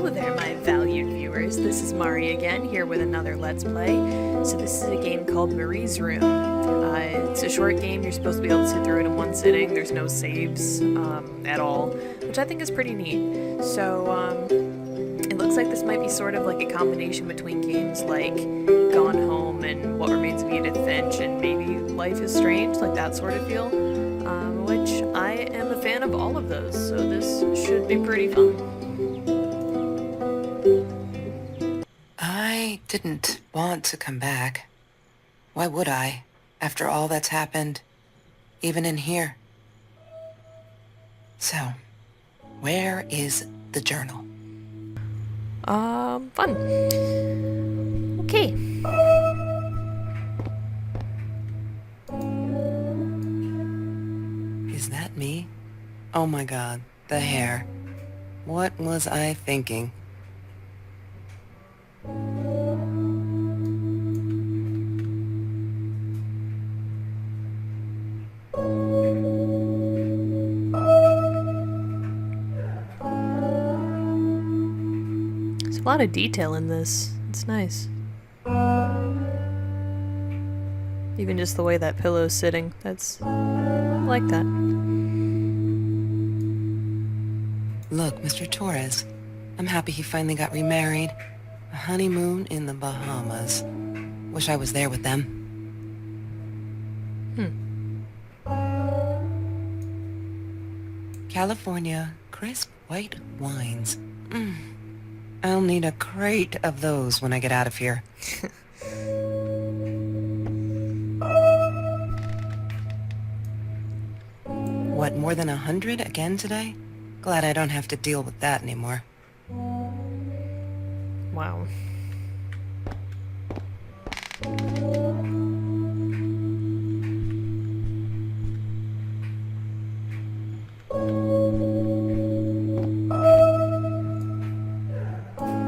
Hello there, my valued viewers. This is Mari again, here with another Let's Play. So this is a game called Marie's Room. It's a short game. You're supposed to be able to sit through it in one sitting. There's no saves at all, which I think is pretty neat. So it looks like this might be sort of like a combination between games like Gone Home and What Remains of Edith Finch and maybe Life is Strange, like that sort of feel. Which I am a fan of all of those, so this should be pretty fun. I didn't want to come back. Why would I, after all that's happened, even in here? So, where is the journal? Fun. Okay. Is that me? Oh my god, the hair. What was I thinking? There's a lot of detail in this. It's nice. Even just the way that pillow's sitting. I like that. Look, Mr. Torres. I'm happy he finally got remarried. A honeymoon in the Bahamas. Wish I was there with them. California, crisp white wines. I'll need a crate of those when I get out of here. What, more than 100 again today? Glad I don't have to deal with that anymore. Wow.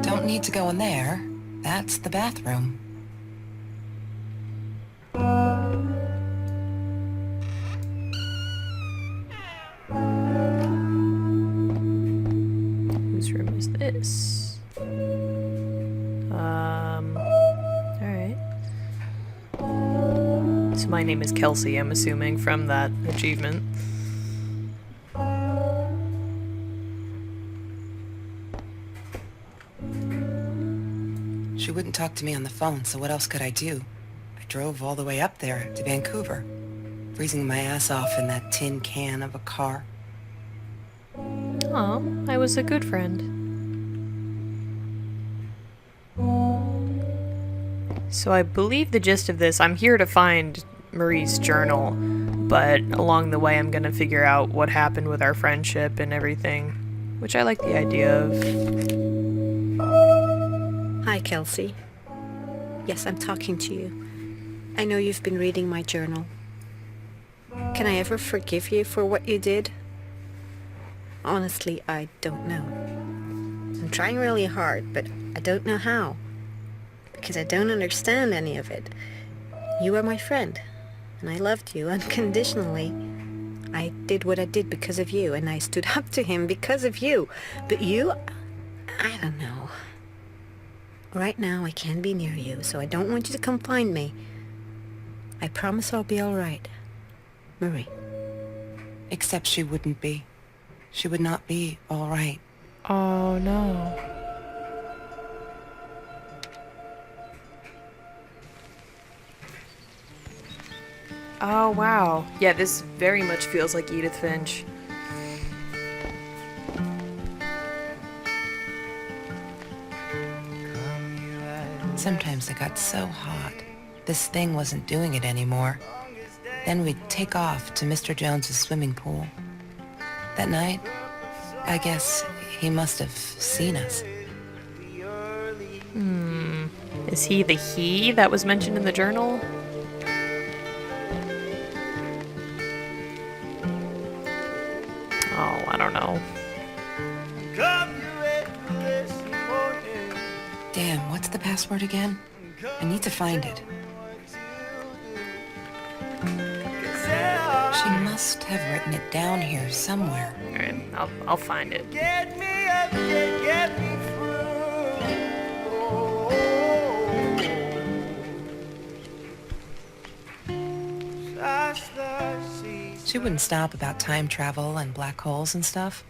Don't need to go in there. That's the bathroom. Whose room is this? Alright. So my name is Kelsey, I'm assuming, from that achievement. She wouldn't talk to me on the phone, so what else could I do? I drove all the way up there to Vancouver, freezing my ass off in that tin can of a car. Oh, I was a good friend. So I believe the gist of this, I'm here to find Marie's journal, but along the way I'm gonna figure out what happened with our friendship and everything, which I like the idea of. Hi, Kelsey. Yes, I'm talking to you. I know you've been reading my journal. Can I ever forgive you for what you did? Honestly, I don't know. I'm trying really hard, but I don't know how. Because I don't understand any of it. You were my friend, and I loved you unconditionally. I did what I did because of you, and I stood up to him because of you. But you, I don't know. Right now, I can't be near you, so I don't want you to come find me. I promise I'll be all right. Marie. Except she wouldn't be. She would not be all right. Oh no. Oh wow. Yeah, this very much feels like Edith Finch. Sometimes it got so hot, this thing wasn't doing it anymore. Then we'd take off to Mr. Jones's swimming pool. That night, I guess he must have seen us. Is he the he that was mentioned in the journal? Oh, I don't know. Damn, what's the password again? I need to find it. She must have written it down here somewhere. Alright, I'll find it. Get me up, get me through. She wouldn't stop about time travel and black holes and stuff.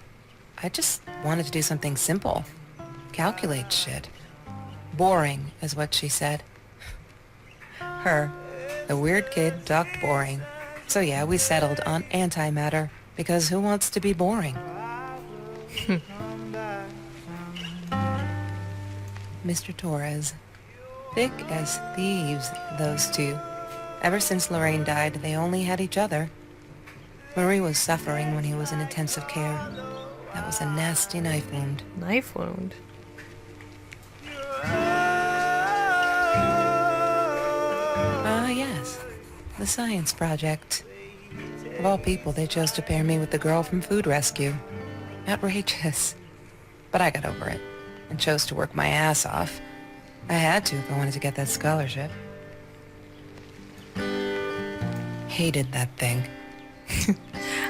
I just wanted to do something simple. Calculate shit. Boring, is what she said. Her, the weird kid, talked boring. So yeah, we settled on antimatter, because who wants to be boring? Mr. Torres. Thick as thieves, those two. Ever since Lorraine died, they only had each other. Marie was suffering when he was in intensive care. That was a nasty knife wound. Knife wound? Ah, yes. The science project. Of all people, they chose to pair me with the girl from Food Rescue. Outrageous. But I got over it and chose to work my ass off. I had to if I wanted to get that scholarship. Hated that thing.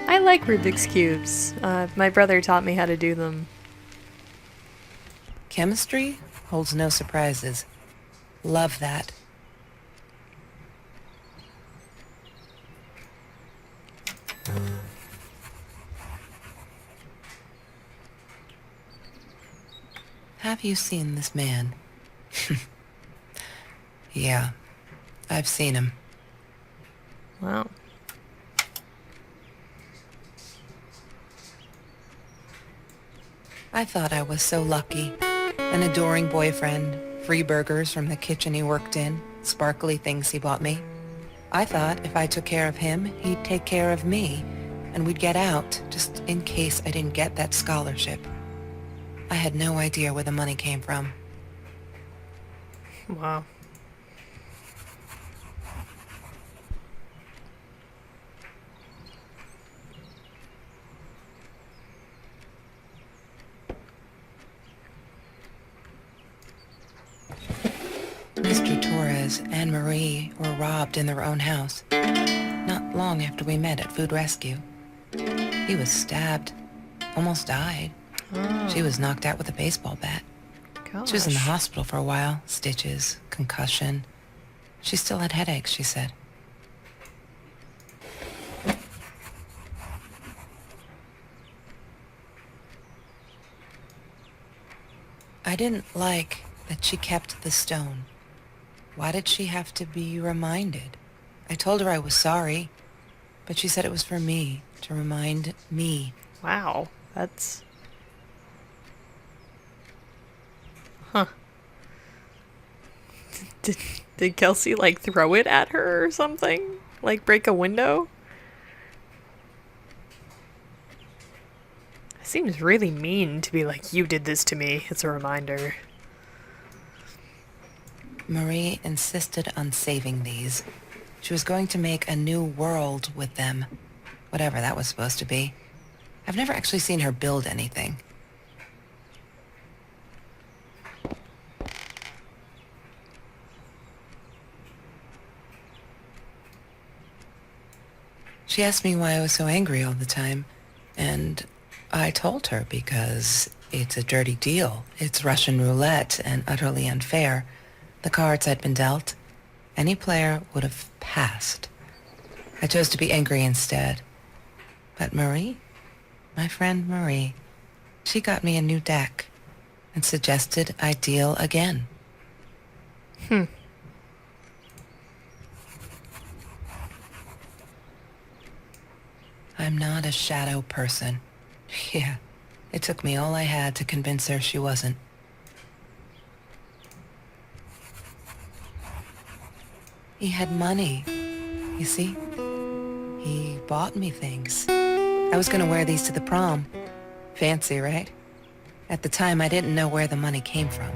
I like Rubik's Cubes. My brother taught me how to do them. Chemistry holds no surprises. Love that. Have you seen this man? Yeah, I've seen him. Wow. I thought I was so lucky. An adoring boyfriend, free burgers from the kitchen he worked in, sparkly things he bought me. I thought if I took care of him, he'd take care of me, and we'd get out, just in case I didn't get that scholarship. I had no idea where the money came from. Wow. Mr. Torres and Marie were robbed in their own house, not long after we met at Food Rescue. He was stabbed, almost died. Oh, She was knocked out with a baseball bat. gosh. She was in the hospital for a while, stitches, concussion. She still had headaches, she said. I didn't like that she kept the stone. Why did she have to be reminded? I told her I was sorry, but she said it was for me, to remind me. Wow. That's... Huh. Did Kelsey, like, throw it at her or something? Like, break a window? It seems really mean to be like, you did this to me. It's a reminder. Marie insisted on saving these. She was going to make a new world with them, whatever that was supposed to be. I've never actually seen her build anything. She asked me why I was so angry all the time, and I told her because it's a dirty deal. It's Russian roulette and utterly unfair. The cards had been dealt. Any player would have passed. I chose to be angry instead. But Marie, my friend Marie, she got me a new deck and suggested I deal again. I'm not a shadow person. Yeah, it took me all I had to convince her she wasn't. He had money, you see? He bought me things. I was gonna wear these to the prom. Fancy, right? At the time, I didn't know where the money came from.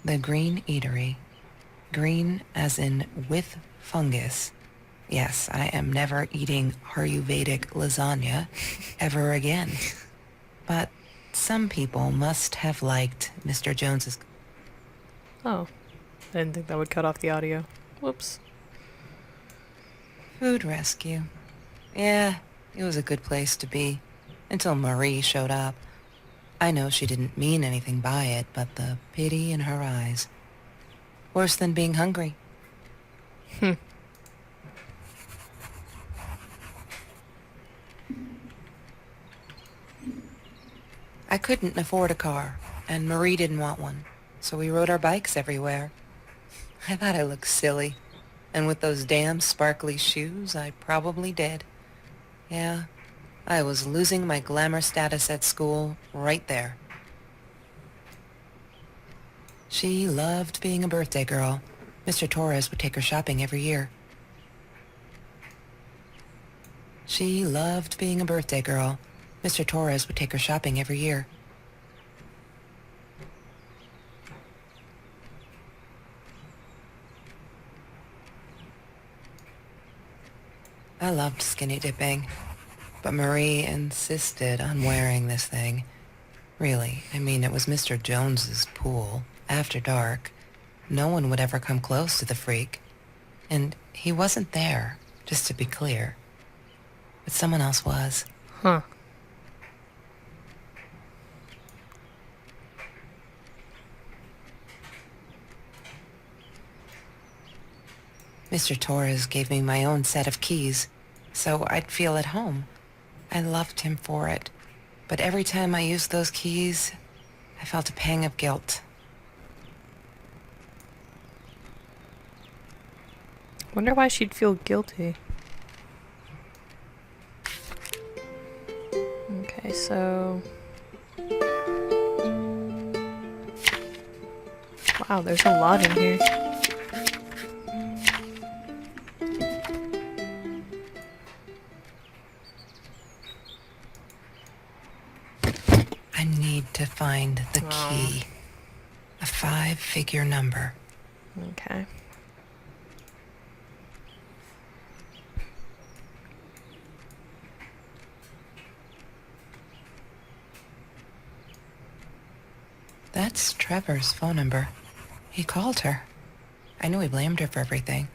The Green Eatery. Green as in with fungus. Yes, I am never eating Ayurvedic lasagna ever again. But some people must have liked Mr. Jones's... Oh. I didn't think that would cut off the audio. Whoops. Food Rescue. Yeah, it was a good place to be. Until Marie showed up. I know she didn't mean anything by it, but the pity in her eyes. Worse than being hungry. I couldn't afford a car, and Marie didn't want one, so we rode our bikes everywhere. I thought I looked silly, and with those damn sparkly shoes, I probably did. Yeah, I was losing my glamour status at school right there. She loved being a birthday girl. Mr. Torres would take her shopping every year. She loved being a birthday girl. Mr. Torres would take her shopping every year. I loved skinny dipping, but Marie insisted on wearing this thing. Really, I mean, it was Mr. Jones's pool, after dark. No one would ever come close to the freak. And he wasn't there, just to be clear. But someone else was. Huh. Mr. Torres gave me my own set of keys, so I'd feel at home. I loved him for it, but every time I used those keys, I felt a pang of guilt. Wonder why she'd feel guilty. Okay, so... Wow, there's a lot in here. I need to find the key. A 5-figure number. Okay. That's Trevor's phone number. He called her. I knew he blamed her for everything,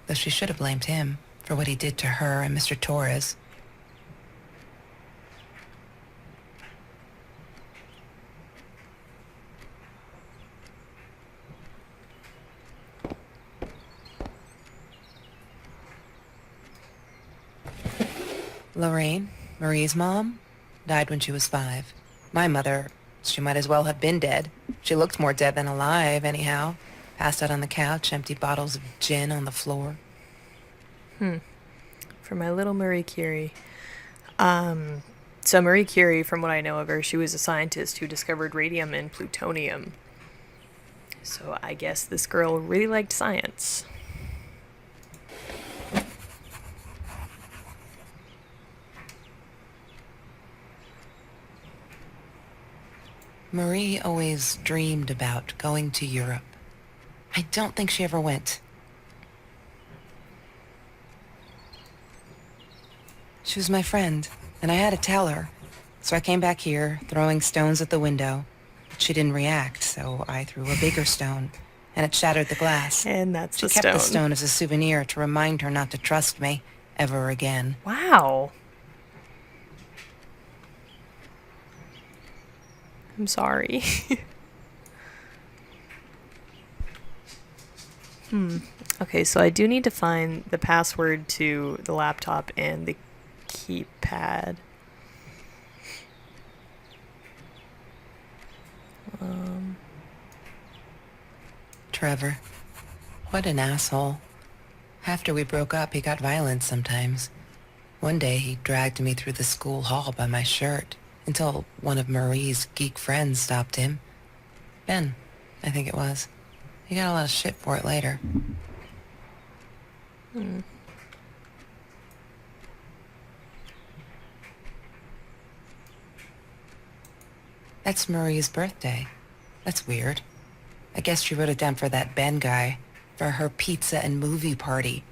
though she should have blamed him for what he did to her and Mr. Torres. Lorraine, Marie's mom, died when she was 5. My mother, she might as well have been dead. She looked more dead than alive, anyhow. Passed out on the couch, empty bottles of gin on the floor. For my little Marie Curie. So Marie Curie, from what I know of her, she was a scientist who discovered radium and plutonium. So I guess this girl really liked science. Marie always dreamed about going to Europe. I don't think she ever went. She was my friend, and I had to tell her. So I came back here, throwing stones at the window. But she didn't react, so I threw a bigger stone, and it shattered the glass. And that's She the kept stone. the stone as a souvenir to remind her not to trust me ever again. Wow. I'm sorry. Okay, so I do need to find the password to the laptop and the keypad. Trevor. What an asshole. After we broke up, he got violent sometimes. One day, he dragged me through the school hall by my shirt until one of Marie's geek friends stopped him. Ben, I think it was. He got a lot of shit for it later. That's Marie's birthday. That's weird. I guess she wrote it down for that Ben guy, for her pizza and movie party.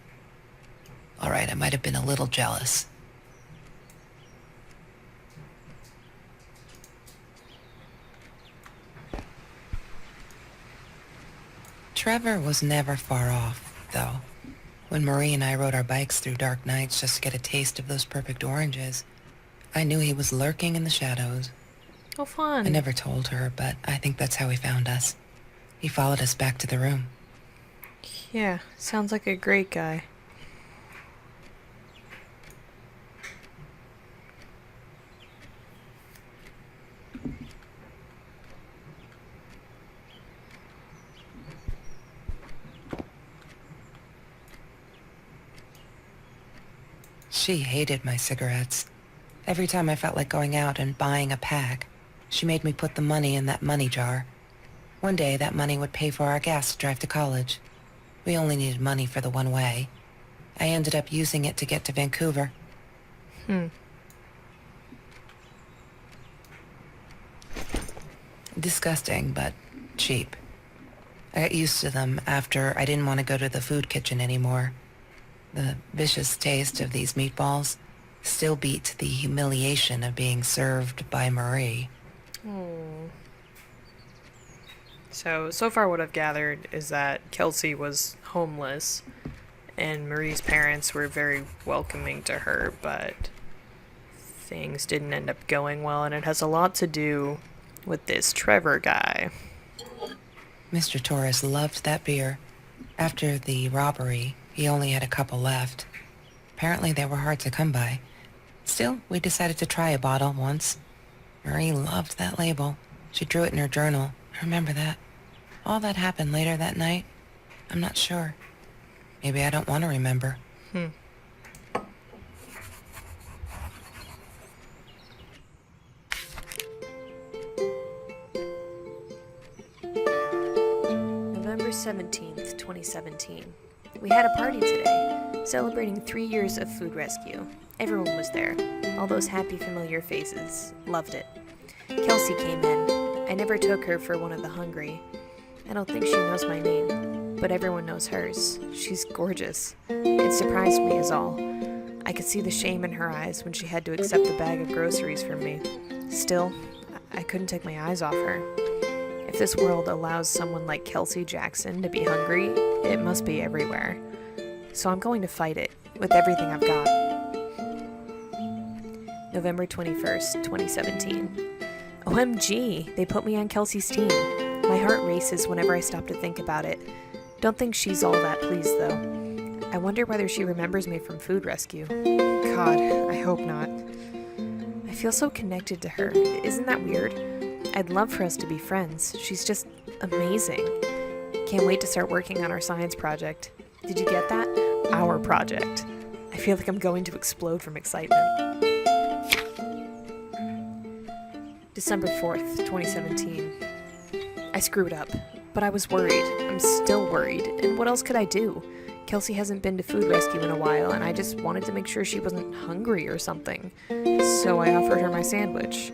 All right, I might have been a little jealous. Trevor was never far off, though. When Marie and I rode our bikes through dark nights just to get a taste of those perfect oranges, I knew he was lurking in the shadows. Oh, fun. I never told her, but I think that's how he found us. He followed us back to the room. Yeah, sounds like a great guy. She hated my cigarettes. Every time I felt like going out and buying a pack, she made me put the money in that money jar. One day, that money would pay for our gas to drive to college. We only needed money for the one way. I ended up using it to get to Vancouver. Disgusting, but cheap. I got used to them after I didn't want to go to the food kitchen anymore. The vicious taste of these meatballs still beat the humiliation of being served by Marie. So far what I've gathered is that Kelsey was homeless, and Marie's parents were very welcoming to her, but things didn't end up going well, and it has a lot to do with this Trevor guy. Mr. Torres loved that beer. After the robbery, he only had a couple left. Apparently they were hard to come by. Still, we decided to try a bottle once. Marie loved that label. She drew it in her journal. I remember that. All that happened later that night, I'm not sure. Maybe I don't want to remember. November 17th, 2017. We had a party today, celebrating 3 years of food rescue. Everyone was there. All those happy, familiar faces. Loved it. Kelsey came in. I never took her for one of the hungry. I don't think she knows my name, but everyone knows hers. She's gorgeous. It surprised me is all. I could see the shame in her eyes when she had to accept the bag of groceries from me. Still, I couldn't take my eyes off her. If this world allows someone like Kelsey Jackson to be hungry, it must be everywhere. So I'm going to fight it with everything I've got. November 21st, 2017. OMG, they put me on Kelsey's team. My heart races whenever I stop to think about it. Don't think she's all that pleased, though. I wonder whether she remembers me from food rescue. God, I hope not. I feel so connected to her. Isn't that weird? I'd love for us to be friends. She's just amazing. Can't wait to start working on our science project. Did you get that? Our project. I feel like I'm going to explode from excitement. December 4th, 2017. I screwed up, but I was worried. I'm still worried, and what else could I do? Kelsey hasn't been to food rescue in a while, and I just wanted to make sure she wasn't hungry or something. So I offered her my sandwich.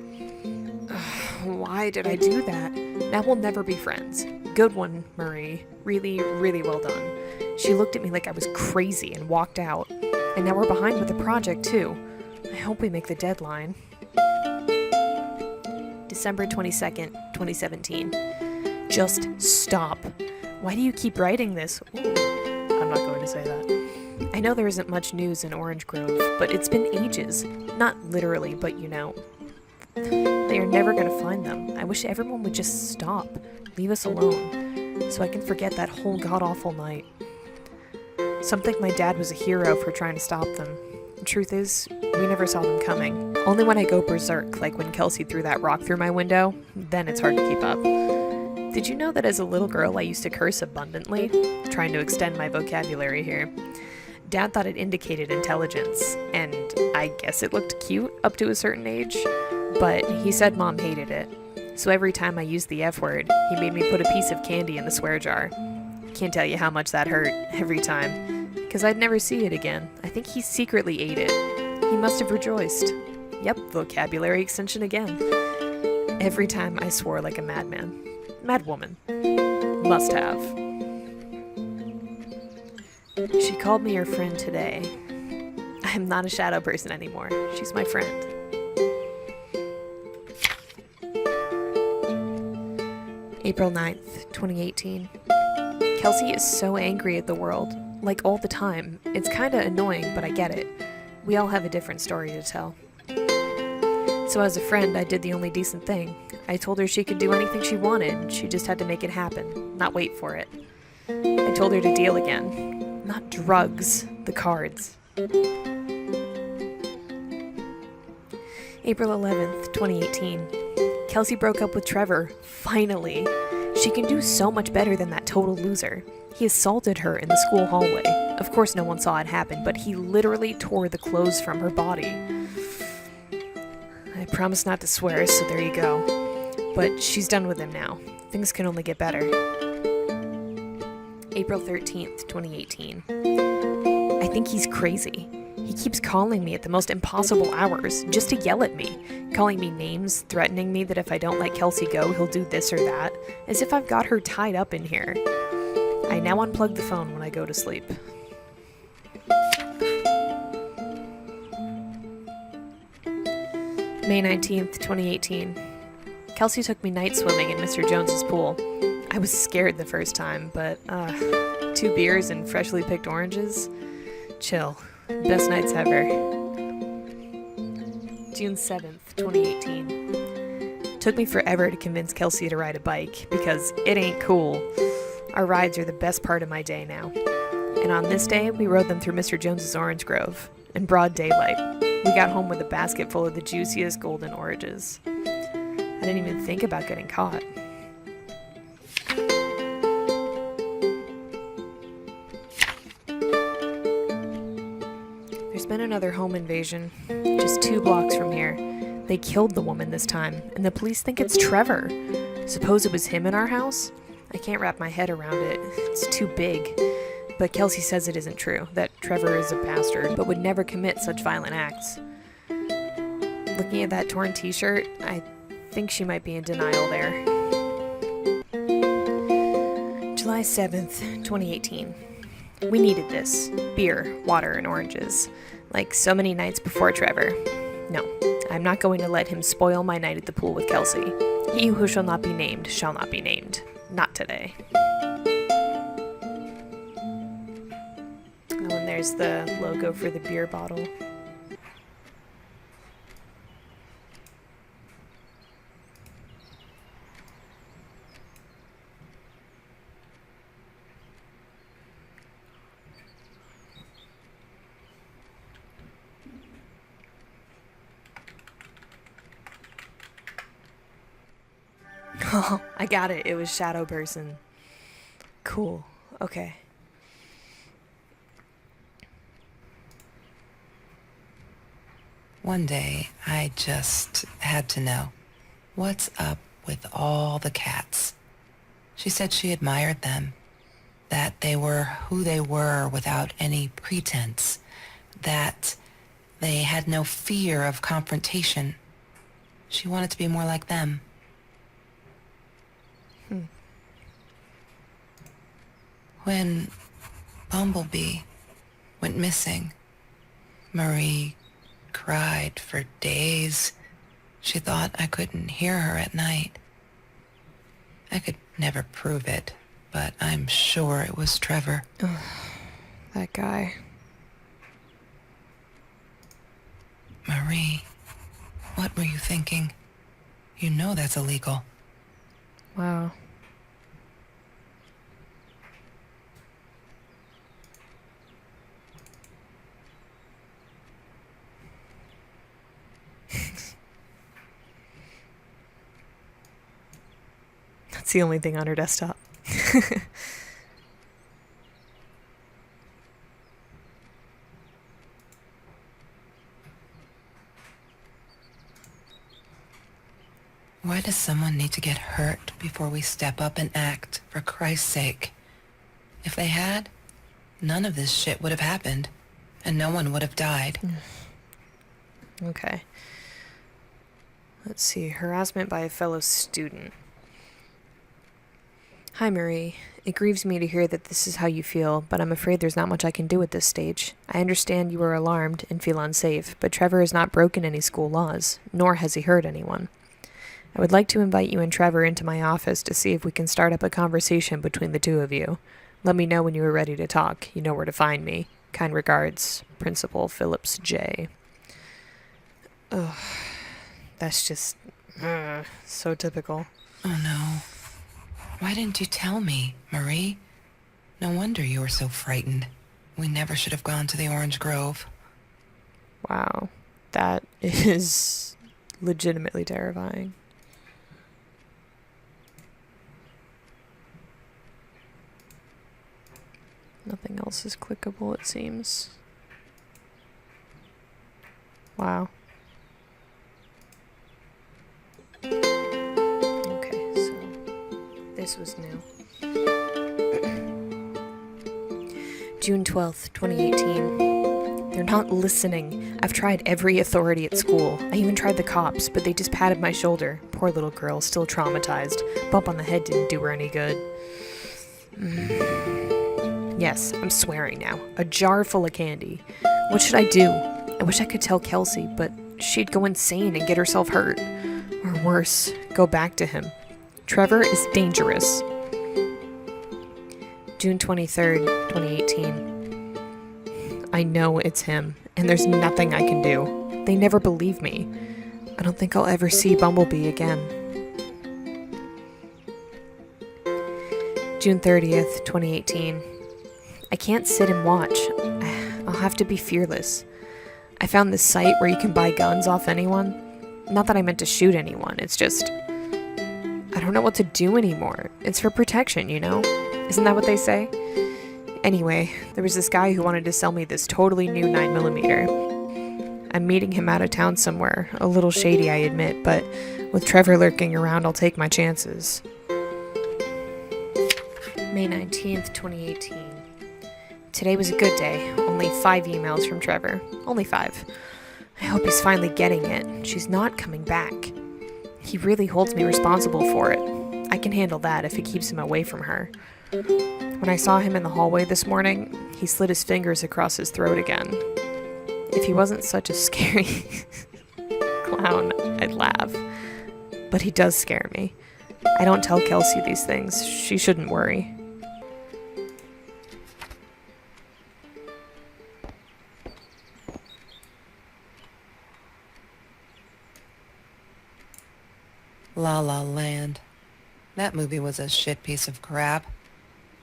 Why did I do that? Now we'll never be friends. Good one, Marie. Really, really well done. She looked at me like I was crazy and walked out. And now we're behind with the project, too. I hope we make the deadline. December 22nd, 2017. Just stop. Why do you keep writing this? Ooh, I'm not going to say that. I know there isn't much news in Orange Grove, but it's been ages. Not literally, but you know. They are never going to find them. I wish everyone would just stop. Leave us alone. So I can forget that whole god-awful night. Some think my dad was a hero for trying to stop them. The truth is, we never saw them coming. Only when I go berserk, like when Kelsey threw that rock through my window, then it's hard to keep up. Did you know that as a little girl I used to curse abundantly? Trying to extend my vocabulary here. Dad thought it indicated intelligence, and I guess it looked cute up to a certain age, but he said Mom hated it. So every time I used the F word, he made me put a piece of candy in the swear jar. Can't tell you how much that hurt every time, because I'd never see it again. I think he secretly ate it. He must have rejoiced. Yep, vocabulary extension again. Every time I swore like a madman. Madwoman. Must have. She called me her friend today. I'm not a shadow person anymore. She's my friend. April 9th, 2018. Kelsey is so angry at the world. Like all the time. It's kinda annoying, but I get it. We all have a different story to tell. So as a friend, I did the only decent thing. I told her she could do anything she wanted. She just had to make it happen, not wait for it. I told her to deal again. Not drugs, the cards. April 11th, 2018. Kelsey broke up with Trevor. Finally. She can do so much better than that total loser. He assaulted her in the school hallway. Of course no one saw it happen, but he literally tore the clothes from her body. I promised not to swear, so there you go. But she's done with him now. Things can only get better. April 13th, 2018. I think he's crazy. He keeps calling me at the most impossible hours, just to yell at me, calling me names, threatening me that if I don't let Kelsey go, he'll do this or that, as if I've got her tied up in here. I now unplug the phone when I go to sleep. May 19th, 2018. Kelsey took me night swimming in Mr. Jones's pool. I was scared the first time, but 2 beers and freshly picked oranges? Chill. Best nights ever. June 7th, 2018. Took me forever to convince Kelsey to ride a bike, because it ain't cool. Our rides are the best part of my day now. And on this day, we rode them through Mr. Jones's orange grove, in broad daylight. We got home with a basket full of the juiciest golden oranges. I didn't even think about getting caught. There's been another home invasion, just 2 blocks from here. They killed the woman this time, and the police think it's Trevor. Suppose it was him in our house? I can't wrap my head around it. It's too big. But Kelsey says it isn't true, that Trevor is a bastard, but would never commit such violent acts. Looking at that torn t-shirt, I think she might be in denial there. July 7th, 2018. We needed this. Beer, water, and oranges. Like so many nights before Trevor. No, I'm not going to let him spoil my night at the pool with Kelsey. He who shall not be named shall not be named. Not today. Oh, and there's the logo for the beer bottle. Oh, I got it. It was Shadow Person. Cool. Okay. One day, I just had to know, what's up with all the cats? She said she admired them, that they were who they were without any pretense, that they had no fear of confrontation. She wanted to be more like them. When Bumblebee went missing, Marie cried for days. She thought I couldn't hear her at night. I could never prove it, but I'm sure it was Trevor. Ugh, that guy. Marie, what were you thinking? You know that's illegal. Wow. That's the only thing on her desktop. Why does someone need to get hurt before we step up and act, for Christ's sake? If they had, none of this shit would have happened, and no one would have died. Okay. Let's see. Harassment by a fellow student. Hi, Marie. It grieves me to hear that this is how you feel, but I'm afraid there's not much I can do at this stage. I understand you are alarmed and feel unsafe, but Trevor has not broken any school laws, nor has he hurt anyone. I would like to invite you and Trevor into my office to see if we can start up a conversation between the two of you. Let me know when you are ready to talk. You know where to find me. Kind regards, Principal Phillips J. Ugh. That's just so typical. Oh no. Why didn't you tell me, Marie? No wonder you were so frightened. We never should have gone to the orange grove. Wow. That is legitimately terrifying. Nothing else is clickable, it seems. Wow. Okay, so this was new. June 12th, 2018. They're not listening. I've tried every authority at school. I even tried the cops, but they just patted my shoulder. Poor little girl, still traumatized. Bump on the head didn't do her any good. Yes, I'm swearing now. A jar full of candy. What should I do? I wish I could tell Kelsey, but she'd go insane and get herself hurt. Or worse, go back to him. Trevor is dangerous. June 23rd, 2018. I know it's him, and there's nothing I can do. They never believe me. I don't think I'll ever see Bumblebee again. June 30th, 2018. I can't sit and watch. I'll have to be fearless. I found this site where you can buy guns off anyone. Not that I meant to shoot anyone, it's just... I don't know what to do anymore. It's for protection, you know? Isn't that what they say? Anyway, there was this guy who wanted to sell me this totally new 9mm. I'm meeting him out of town somewhere. A little shady, I admit, but with Trevor lurking around, I'll take my chances. May 19th, 2018. Today was a good day. Only 5 emails from Trevor. Only 5. I hope he's finally getting it. She's not coming back. He really holds me responsible for it. I can handle that if it keeps him away from her. When I saw him in the hallway this morning, he slid his fingers across his throat again. If he wasn't such a scary clown, I'd laugh. But he does scare me. I don't tell Kelsey these things. She shouldn't worry. La La Land. That movie was a shit piece of crap.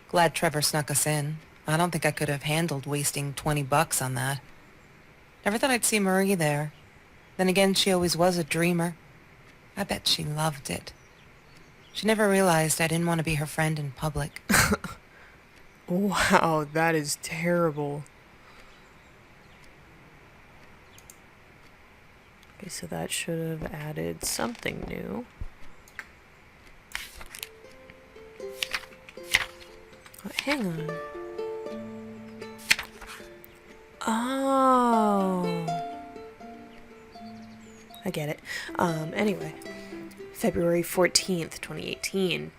Glad Trevor snuck us in. I don't think I could have handled wasting $20 on that. Never thought I'd see Marie there. Then again, she always was a dreamer. I bet she loved it. She never realized I didn't want to be her friend in public. Wow, that is terrible. Okay, so that should have added something new. Oh, hang on. Oh. I get it. Anyway. February 14th, 2018.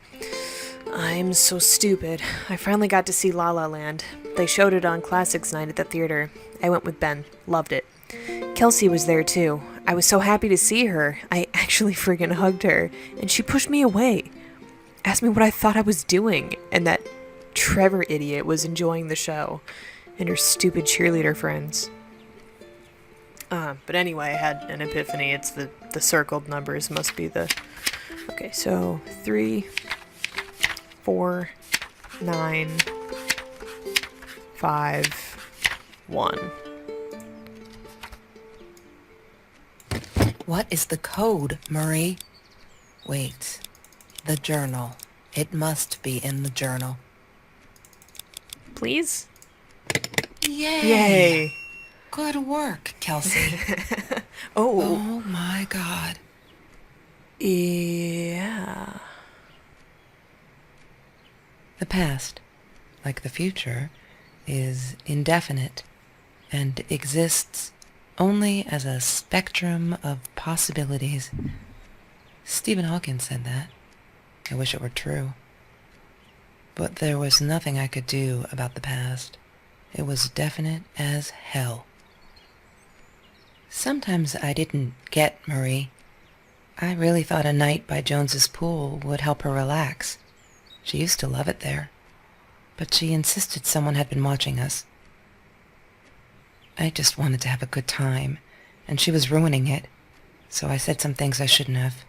I'm so stupid. I finally got to see La La Land. They showed it on Classics Night at the theater. I went with Ben. Loved it. Kelsey was there too. I was so happy to see her. I actually friggin' hugged her, and she pushed me away. Asked me what I thought I was doing, and that Trevor idiot was enjoying the show, and her stupid cheerleader friends. But anyway, I had an epiphany. It's the circled numbers must be the... Okay, so 3, 4, 9, 5, 1. What is the code, Marie? Wait. The journal. It must be in the journal. Please? Yay! Yay! Good work, Kelsey. Oh. Oh my God. Yeah. The past, like the future, is indefinite and exists only as a spectrum of possibilities. Stephen Hawking said that. I wish it were true. But there was nothing I could do about the past. It was definite as hell. Sometimes I didn't get Marie. I really thought a night by Jones's pool would help her relax. She used to love it there. But she insisted someone had been watching us. I just wanted to have a good time, and she was ruining it. so I said some things I shouldn't have.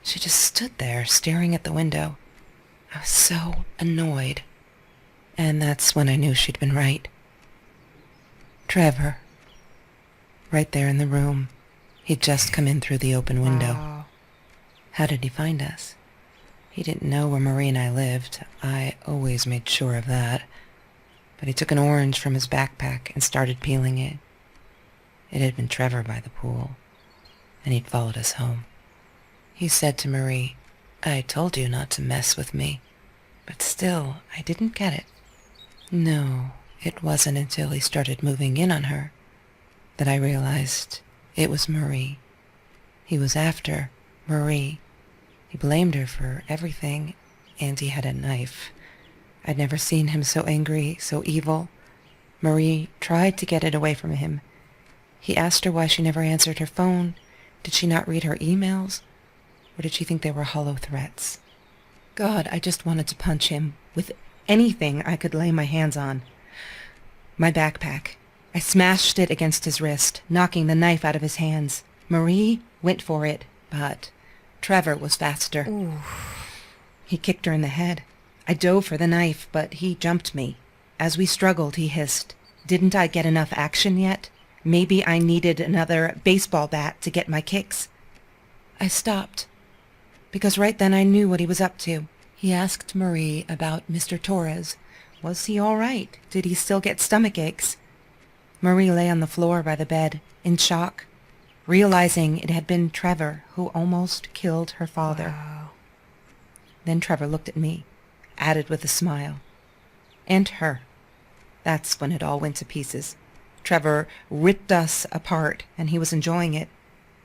She just stood there, staring at the window. I was so annoyed. And that's when I knew she'd been right. Trevor. Right there in the room. He'd just come in through the open window. Wow. How did he find us? He didn't know where Marie and I lived. I always made sure of that. But he took an orange from his backpack and started peeling it. It had been Trevor by the pool, and he'd followed us home. He said to Marie, "I told you not to mess with me." But still, I didn't get it. No, it wasn't until he started moving in on her that I realized it was Marie. He was after Marie. He blamed her for everything, and he had a knife. I'd never seen him so angry, so evil. Marie tried to get it away from him. He asked her why she never answered her phone. Did she not read her emails? Or did she think they were hollow threats? God, I just wanted to punch him with anything I could lay my hands on. My backpack. I smashed it against his wrist, knocking the knife out of his hands. Marie went for it, but Trevor was faster. Ooh. He kicked her in the head. I dove for the knife, but he jumped me. As we struggled, he hissed, "Didn't I get enough action yet? Maybe I needed another baseball bat to get my kicks." I stopped, because right then I knew what he was up to. He asked Marie about Mr. Torres. Was he all right? Did he still get stomach aches? Marie lay on the floor by the bed, in shock, realizing it had been Trevor who almost killed her father. Wow. Then Trevor looked at me, added with a smile. And her. That's when it all went to pieces. Trevor ripped us apart, and he was enjoying it.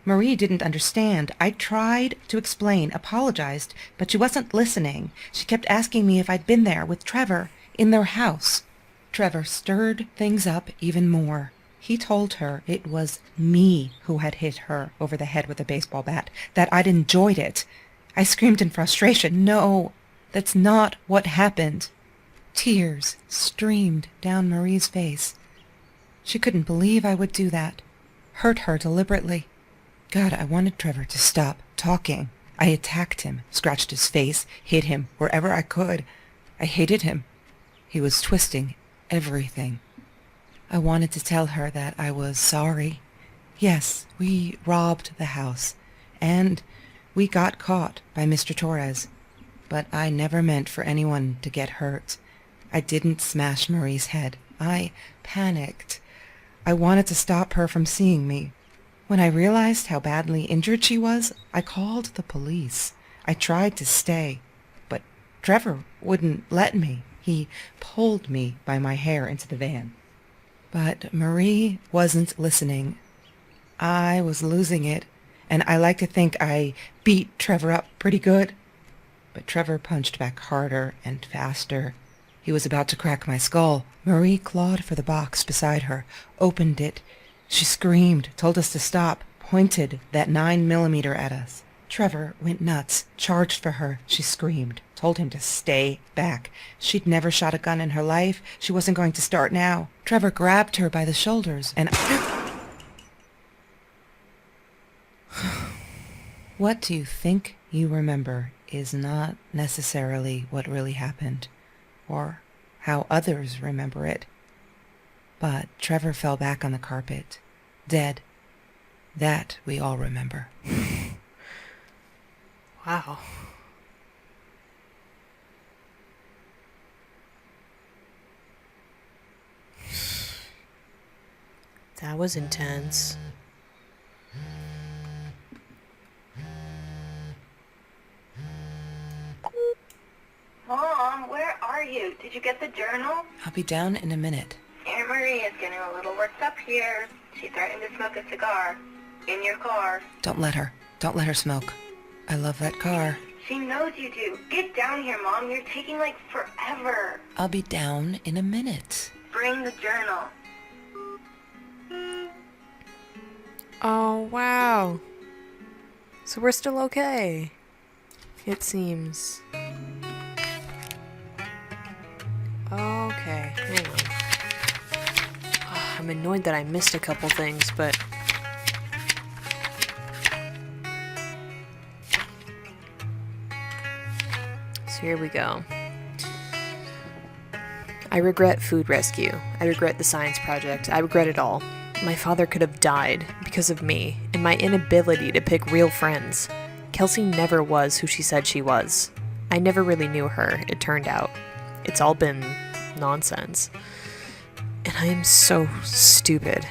Marie didn't understand. I tried to explain, apologized, but she wasn't listening. She kept asking me if I'd been there with Trevor in their house. Trevor stirred things up even more. He told her it was me who had hit her over the head with a baseball bat, that I'd enjoyed it. I screamed in frustration, "No, that's not what happened." Tears streamed down Marie's face. She couldn't believe I would do that, hurt her deliberately. God, I wanted Trevor to stop talking. I attacked him, scratched his face, hit him wherever I could. I hated him. He was twisting everything. I wanted to tell her that I was sorry. Yes, we robbed the house, and we got caught by Mr. Torres. But I never meant for anyone to get hurt. I didn't smash Marie's head. I panicked. I wanted to stop her from seeing me. When I realized how badly injured she was, I called the police. I tried to stay, but Trevor wouldn't let me. He pulled me by my hair into the van. But Marie wasn't listening. I was losing it, and I like to think I beat Trevor up pretty good. But Trevor punched back harder and faster. He was about to crack my skull. Marie clawed for the box beside her, opened it. She screamed, told us to stop, pointed that 9mm at us. Trevor went nuts, charged for her. She screamed, told him to stay back. She'd never shot a gun in her life. She wasn't going to start now. Trevor grabbed her by the shoulders and... What do you think you remember is not necessarily what really happened, or how others remember it. But Trevor fell back on the carpet, dead. That we all remember. Wow. That was intense. Mom, where are you? Did you get the journal? I'll be down in a minute. Aunt Marie is getting a little worked up here. She threatened to smoke a cigar. In your car. Don't let her. Don't let her smoke. I love that car. She knows you do. Get down here, Mom. You're taking, like, forever. I'll be down in a minute. Bring the journal. Oh, wow. So we're still okay. It seems. Okay, hang on. I'm annoyed that I missed a couple things, but So here we go. I regret food rescue. I regret the science project. I regret it all. My father could have died because of me and my inability to pick real friends. Kelsey never was who she said she was. I never really knew her, it turned out. It's all been nonsense. And I am so stupid.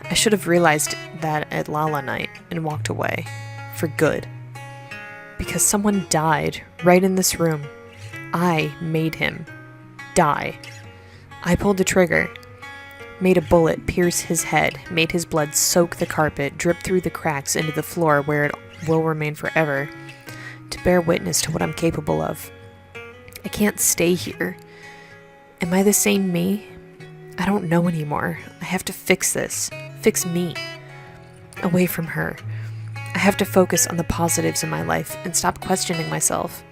I should have realized that at Lala night and walked away. For good. Because someone died right in this room. I made him die. I pulled the trigger, made a bullet pierce his head, made his blood soak the carpet, drip through the cracks into the floor where it will remain forever, to bear witness to what I'm capable of. I can't stay here. Am I the same me? I don't know anymore. I have to fix this. Fix me. Away from her. I have to focus on the positives in my life and stop questioning myself.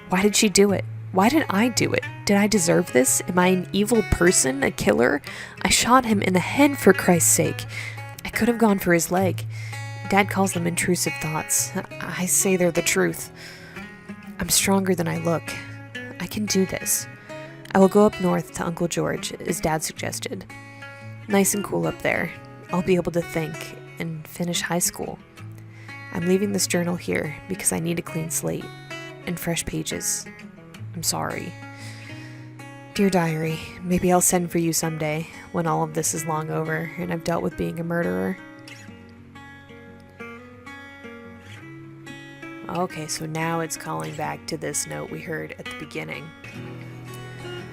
Why did she do it? Why did I do it? Did I deserve this? Am I an evil person? A killer? I shot him in the head, for Christ's sake. I could have gone for his leg. Dad calls them intrusive thoughts. I say they're the truth. I'm stronger than I look. I can do this. I will go up north to Uncle George, as Dad suggested. Nice and cool up there. I'll be able to think and finish high school. I'm leaving this journal here because I need a clean slate and fresh pages. I'm sorry. Dear Diary, maybe I'll send for you someday when all of this is long over and I've dealt with being a murderer. Okay, so now it's calling back to this note we heard at the beginning.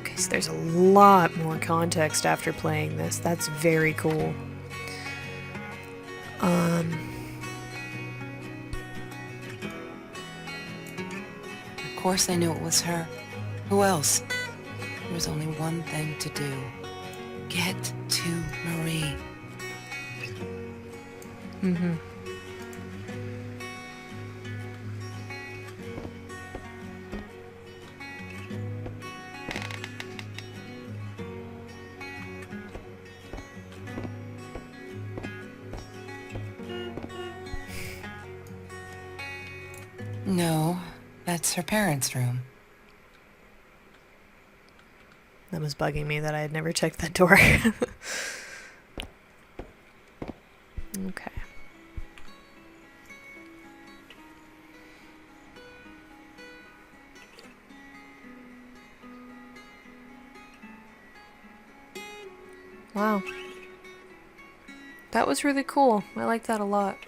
Okay, so there's a lot more context after playing this. That's very cool. Of course I knew it was her. Who else? There was only one thing to do. Get to Marie. Mm-hmm. No, that's her parents' room. That was bugging me that I had never checked that door. Okay. Wow. That was really cool. I like that a lot.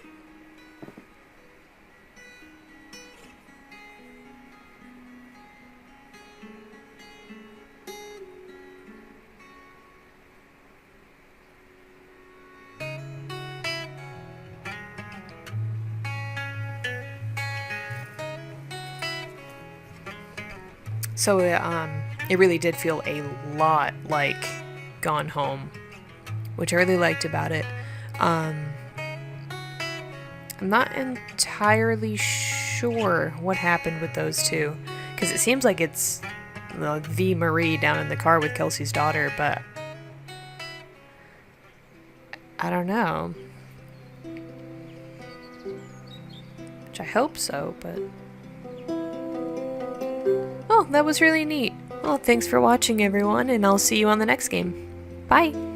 So it really did feel a lot like Gone Home, which I really liked about it. I'm not entirely sure what happened with those two, because it seems like it's the Marie down in the car with Kelsey's daughter, but I don't know. Which I hope so, but... Oh, that was really neat. Well, thanks for watching, everyone, and I'll see you on the next game. Bye!